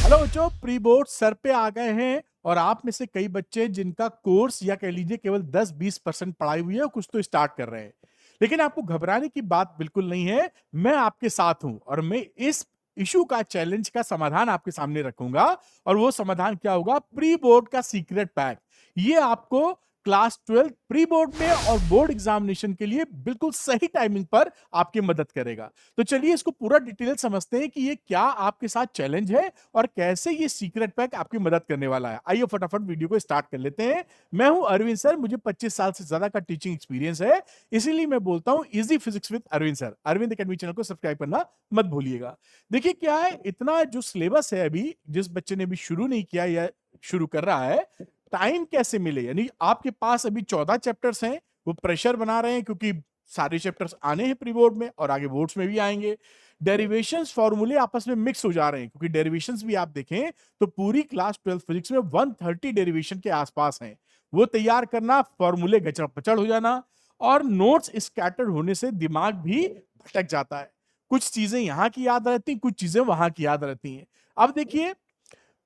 Hello बच्चों, pre board sir पे आ गए हैं और आप में से कई बच्चे जिनका कोर्स या कह लीजिए केवल 10-20% पढ़ाई हुई है, कुछ तो स्टार्ट कर रहे हैं। लेकिन आपको घबराने की बात बिल्कुल नहीं है। मैं आपके साथ हूं और मैं इस इशू का चैलेंज का समाधान आपके सामने रखूंगा। और वो समाधान क्या होगा? प्री बोर्ड का सीक्रेट पैक। ये आपको क्लास 12 प्री बोर्ड में और बोर्ड एग्जामिनेशन के लिए बिल्कुल सही टाइमिंग पर आपकी मदद करेगा। तो चलिए इसको पूरा डिटेल समझते हैं कि ये क्या आपके साथ चैलेंज है और कैसे ये सीक्रेट पैक आपकी मदद करने वाला है। आइए फटाफट वीडियो को स्टार्ट कर लेते हैं। मैं हूं अरविंद सर, मुझे 25 साल से ज्यादा का टीचिंग एक्सपीरियंस है, इसीलिए मैं बोलता हूं easy physics with Arvind sir. Arvind academy channel को सब्सक्राइब करना मत भूलिएगा। देखिए क्या है, इतना जो सिलेबस है, अभी जिस बच्चे ने अभी शुरू नहीं किया या शुरू कर रहा है, टाइम कैसे मिले? यानी आपके पास अभी 14 चैप्टर्स हैं, वो प्रेशर बना रहे हैं क्योंकि सारे चैप्टर्स आने हैं प्री बोर्ड में और आगे बोर्ड्स में भी आएंगे। डेरिवेशंस फॉर्मूले आपस में मिक्स हो जा रहे हैं क्योंकि डेरिवेशंस भी आप देखें तो पूरी क्लास 12 फिजिक्स में 130 डेरिवेशन के आसपास हैं। वो तैयार करना, फॉर्मूले गचड़ पचड़ हो जाना और नोट्स स्कैटर्ड होने से दिमाग भी भटक जाता है। कुछ चीजें यहाँ की याद रहती, कुछ चीजें वहां की याद रहती हैं। अब देखिए,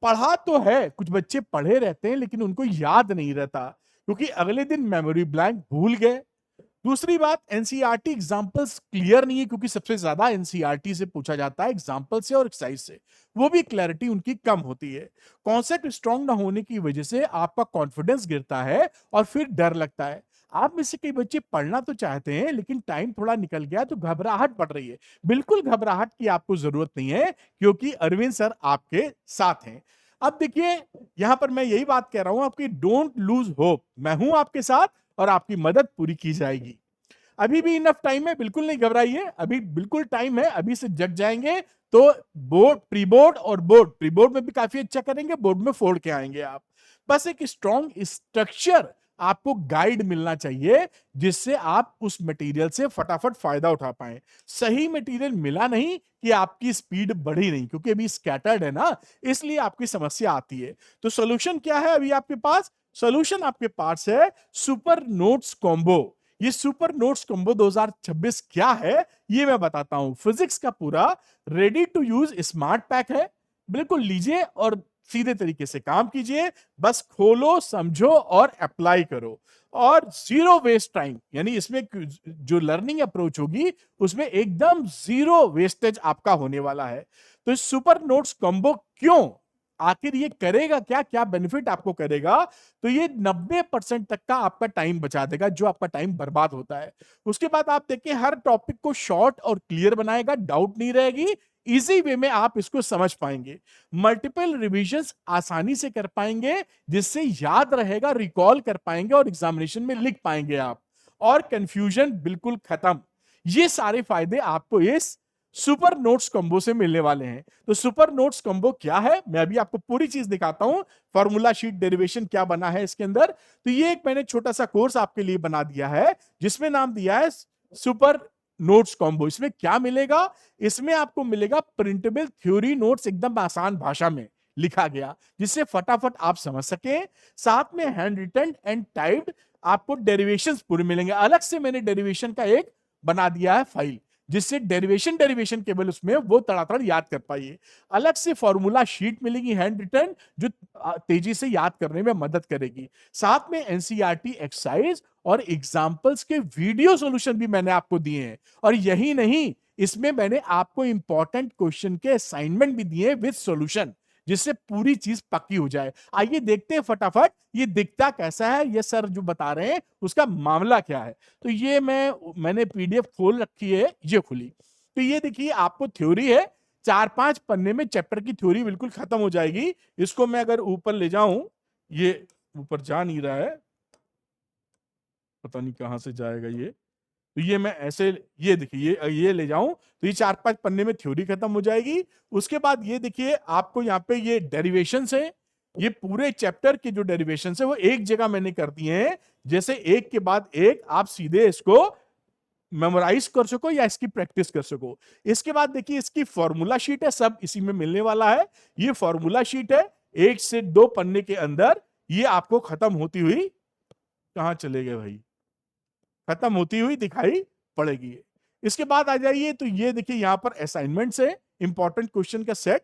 पढ़ा तो है, कुछ बच्चे पढ़े रहते हैं लेकिन उनको याद नहीं रहता क्योंकि अगले दिन मेमोरी ब्लैंक भूल गए। दूसरी बात, एनसीईआरटी एग्जांपल्स क्लियर नहीं है क्योंकि सबसे ज्यादा एनसीईआरटी से पूछा जाता है, एग्जांपल से और एक्सरसाइज से। वो भी क्लैरिटी उनकी कम होती है। कॉन्सेप्ट स्ट्रांग ना होने की वजह से आपका कॉन्फिडेंस गिरता है और फिर डर लगता है। आप में से कई बच्चे पढ़ना तो चाहते हैं लेकिन टाइम थोड़ा निकल गया तो घबराहट बढ़ रही है। बिल्कुल घबराहट की आपको जरूरत नहीं है क्योंकि अरविंद सर आपके साथ हैं। अब देखिए, यहां पर मैं यही बात कह रहा हूं आपकी, डोंट लूज होप। मैं हूं आपके साथ और आपकी मदद पूरी की जाएगी। अभी भी इनफ टाइम है, बिल्कुल नहीं घबराइए, अभी बिल्कुल टाइम है, अभी से जग जाएंगे तो बोर्ड, प्री बोर्ड और बोर्ड, प्री बोर्ड में भी काफी अच्छा करेंगे, बोर्ड में फोड़ के आएंगे आप। बस एक स्ट्रॉन्ग स्ट्रक्चर आपको गाइड मिलना चाहिए जिससे आप उस मटेरियल से फटाफट फायदा उठा पाए। सही मटेरियल मिला नहीं कि आपकी स्पीड बढ़ी नहीं, क्योंकि अभी स्कैटर्ड है ना, इसलिए आपकी समस्या आती है। तो सॉल्यूशन क्या है अभी आपके पास? सॉल्यूशन आपके पास है सुपर नोट्स कॉम्बो। ये सुपर नोट्स कॉम्बो 2026 क्या है ये मैं बताता हूं। फिजिक्स का पूरा ready to use smart pack है। बिल्कुल लीजिए और सीधे तरीके से काम कीजिए। बस खोलो, समझो और अप्लाई करो। और जीरो वेस्ट टाइम, यानी इसमें जो लर्निंग अप्रोच होगी उसमें एकदम जीरो वेस्टेज आपका होने वाला है। तो सुपर नोट्स कॉम्बो क्यों, आखिर ये करेगा क्या, क्या बेनिफिट आपको करेगा? तो ये 90% तक का आपका टाइम बचा देगा जो आपका टाइम बर्बाद होता है। उसके बाद आप देखिए, हर टॉपिक को शॉर्ट और क्लियर बनाएगा, डाउट नहीं रहेगी, इजी वे में आप इसको समझ पाएंगे। मल्टीपल रिविजन्स आसानी से कर पाएंगे जिससे याद रहेगा, रिकॉल कर पाएंगे और एग्जामिनेशन में लिख पाएंगे आप। और कंफ्यूजन बिल्कुल खत्म। ये सारे फायदे आपको इस सुपर नोट्स कॉम्बो से मिलने वाले हैं। तो सुपर नोट्स कॉम्बो क्या है, मैं अभी आपको पूरी चीज दिखाता हूं। फॉर्मूला शीट, डेरिवेशन क्या बना है इसके अंदर। तो ये एक मैंने छोटा सा कोर्स आपके लिए बना दिया है जिसमें नाम दिया है सुपर नोट्स कॉम्बो। इसमें क्या मिलेगा? इसमें आपको मिलेगा प्रिंटेबल थ्योरी नोट्स, एकदम आसान भाषा में लिखा गया जिससे फटाफट आप समझ सके। साथ में हैंड रिटन एंड टाइप्ड आपको डेरिवेशंस पूरे मिलेंगे। अलग से मैंने डेरिवेशन का एक बना दिया है फाइल जिससे डेरिवेशन डेरिवेशन केवल उसमें वो तड़ातड़ याद कर पाइए। अलग से फॉर्मूला शीट मिलेगी हैंड रिटन जो तेजी से याद करने में मदद करेगी। साथ में एनसीईआरटी एक्सरसाइज और एग्जाम्पल्स के वीडियो सॉल्यूशन भी मैंने आपको दिए हैं। और यही नहीं, इसमें मैंने आपको इंपॉर्टेंट क्वेश्चन के असाइनमेंट भी दिए विद सॉल्यूशन जिससे पूरी चीज पक्की हो जाए। आइए देखते हैं फटाफट ये दिखता कैसा है, ये सर जो बता रहे हैं उसका मामला क्या है। तो ये मैंने पीडीएफ खोल रखी है, ये खुली। तो ये देखिए, आपको थ्योरी है, 4-5 पन्ने में चैप्टर की थ्योरी बिल्कुल खत्म हो जाएगी। इसको मैं अगर ऊपर ले जाऊं, ये ऊपर जा नहीं रहा है, पता नहीं कहां से जाएगा ये। तो ये मैं ऐसे, ये देखिए, ये ले जाऊं तो ये 4-5 पन्ने में थ्योरी खत्म हो जाएगी। उसके बाद ये देखिए, आपको यहाँ पे ये डेरिवेशन है, ये पूरे चैप्टर के जो डेरिवेशन है वो एक जगह मैंने कर दिए हैं, जैसे एक के बाद एक आप सीधे इसको मेमोराइज कर सको या इसकी प्रैक्टिस कर सको। इसके बाद देखिए, इसकी फॉर्मूला शीट है, सब इसी में मिलने वाला है। ये फॉर्मूला शीट है, 1 से 2 पन्ने के अंदर ये आपको खत्म होती हुई, कहां चले गए भाई, खत्म होती हुई दिखाई पड़ेगी। इसके बाद आ जाइए, तो ये देखिए यहां पर असाइनमेंट्स है, इंपॉर्टेंट क्वेश्चन का सेट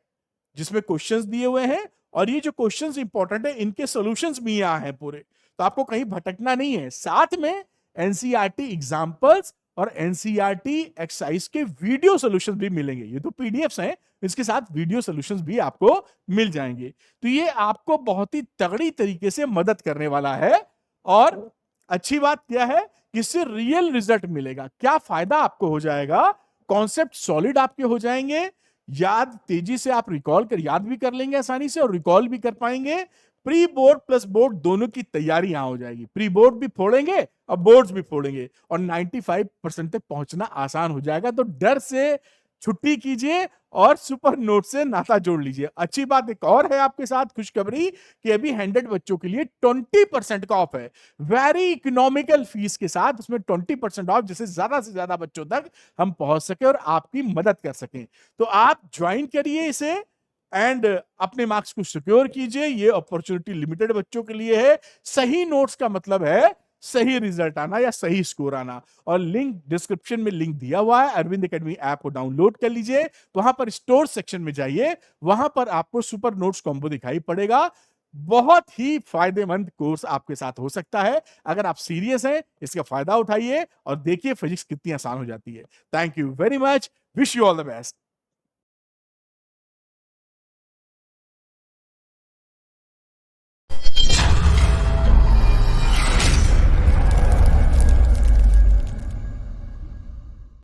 जिसमें क्वेश्चंस दिए हुए हैं और ये जो क्वेश्चंस इंपॉर्टेंट है इनके सॉल्यूशंस भी यहाँ हैं पूरे, तो आपको कहीं भटकना नहीं है। साथ में एनसीईआरटी एग्जांपल्स और एनसीईआरटी एक्सरसाइज के वीडियो सॉल्यूशंस भी मिलेंगे। ये तो पीडीएफ्स हैं, इसके साथ वीडियो सॉल्यूशंस भी आपको मिल जाएंगे। तो ये आपको बहुत ही तगड़ी तरीके से मदद करने वाला है। और अच्छी बात क्या है कि इससे रियल रिजल्ट मिलेगा। क्या फायदा आपको हो जाएगा? कॉन्सेप्ट सॉलिड आपके हो जाएंगे, याद तेजी से आप रिकॉल कर याद भी कर लेंगे आसानी से और रिकॉल भी कर पाएंगे। प्री बोर्ड प्लस बोर्ड दोनों की तैयारी यहां हो जाएगी। प्री बोर्ड भी फोड़ेंगे और बोर्ड्स भी फोड़ेंगे और 95% तक पहुंचना आसान हो जाएगा। तो डर से छुट्टी कीजिए और सुपर नोट से नाता जोड़ लीजिए। अच्छी बात एक और है आपके साथ खुशखबरी कि अभी 100 बच्चों के लिए 20% का ऑफ है, वेरी इकोनॉमिकल फीस के साथ। उसमें 20% ऑफ, जिससे ज्यादा से ज्यादा बच्चों तक हम पहुंच सके और आपकी मदद कर सकें। तो आप ज्वाइन करिए इसे एंड अपने मार्क्स को सिक्योर कीजिए। ये अपॉर्चुनिटी लिमिटेड बच्चों के लिए है। सही नोट्स का मतलब है सही रिजल्ट आना या सही स्कोर आना। और लिंक डिस्क्रिप्शन में लिंक दिया हुआ है, अरविंद एकेडमी ऐप को डाउनलोड कर लीजिए। वहां पर स्टोर सेक्शन में जाइए, वहां पर आपको सुपर नोट्स कॉम्बो दिखाई पड़ेगा। बहुत ही फायदेमंद कोर्स आपके साथ हो सकता है। अगर आप सीरियस हैं, इसका फायदा उठाइए और देखिए फिजिक्स कितनी आसान हो जाती है। Thank you very much, wish you all the best.